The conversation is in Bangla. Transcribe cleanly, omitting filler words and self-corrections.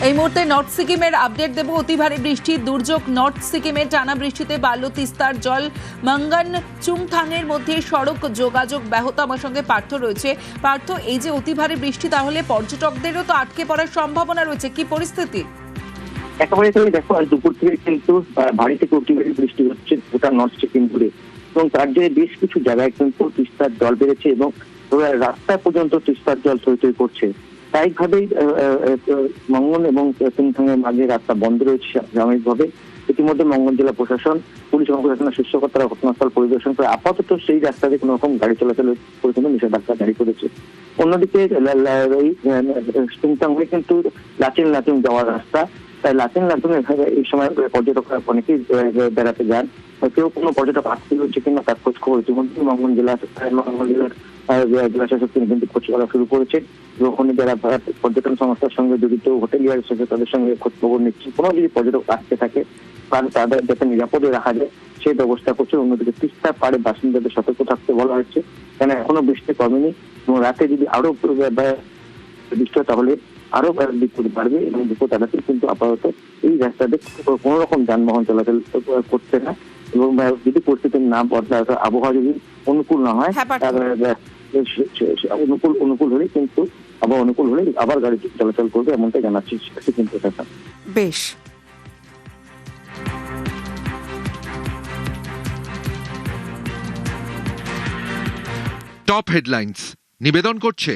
এই মুহূর্তে নর্থ সিকিমের আপডেট দেব। অতি ভারী বৃষ্টির দুর্যোগ নর্থ সিকিমে, টানা বৃষ্টিতে বাড়ল তিস্তার জল। মঙ্গন চুংথাংয়ের মধ্যে সড়ক যোগাযোগ ব্যাহত। আমার সঙ্গে পার্থ রয়েছে। পার্থ, এই যে অতি ভারী বৃষ্টি, তাহলে পর্যটকদেরও তো আটকে পড়ার সম্ভাবনা রয়েছে, কি পরিস্থিতি? একেবারে তুমি দেখো, আজ দুপুর থেকে কিন্তু ভারী থেকে অতি ভারী বৃষ্টি হচ্ছে গোটা নর্থ সিকিম জুড়ে, এবং তার জন্য বেশ কিছু জায়গায় কিন্তু তিস্তার জল বেড়েছে এবং রাস্তা পর্যন্ত তিস্তার জল থই থই করছে। স্বাভাবিকভাবেই মঙ্গন এবং চুংথাংয়ের মাঝে রাস্তা বন্ধ রয়েছে সাময়িকভাবে। ইতিমধ্যে মঙ্গন জেলা প্রশাসন, পুলিশ এবং প্রশাসনের শীর্ষ কর্তারা ঘটনাস্থল পরিদর্শন করে আপাতত সেই রাস্তাতে কোনো রকম গাড়ি চলাচলের পর্যন্ত নিষেধাজ্ঞা জারি করেছে। অন্যদিকে চুংথাং হয়ে কিন্তু লাচেন লাচুং যাওয়ার রাস্তা, তাই লাচেন লাচুং এই সময় পর্যটকরা অনেকেই বেড়াতে যান। কেউ কোনো পর্যটক আটকে হচ্ছে কিনা তার খোঁজ খবর ইতিমধ্যে মঙ্গন জেলার জেলা শাসক তিনি কিন্তু খোঁজ করা শুরু করেছেন। ওখানে যারা পর্যটন সংস্থার সঙ্গে জড়িত হোটেলিয়ার এসেছে তাদের সঙ্গে খোঁজ খবর নিচ্ছে। কোনো যদি পর্যটক আটকে থাকে তাদের যাতে নিরাপদে রাখা যায় সেই ব্যবস্থা করছে। অন্যদিকে তিস্তা পাড়ে বাসিন্দাদের সতর্ক থাকতে বলা হয়েছে, কেন এখনো বৃষ্টি কমেনি এবং রাতে যদি আরো বৃষ্টি হয় তাহলে আরো বিপদ বাড়বে এবং বিপদ এড়াতে কিন্তু আপাতত এই রাস্তাতে কোনো রকম যানবাহন চলাচল করছে না। এবং যদি পরিস্থিতি না বদলায়, আবহাওয়া যদি অনুকূল না হয়, অনুকূল হলে কিন্তু আবহাওয়া অনুকূল হলে আবার গাড়ি চলাচল করবে, এমনটাই জানাচ্ছি সিকিম প্রশাসন। বেশ। টপ হেডলাইন্স নিবেদন করছে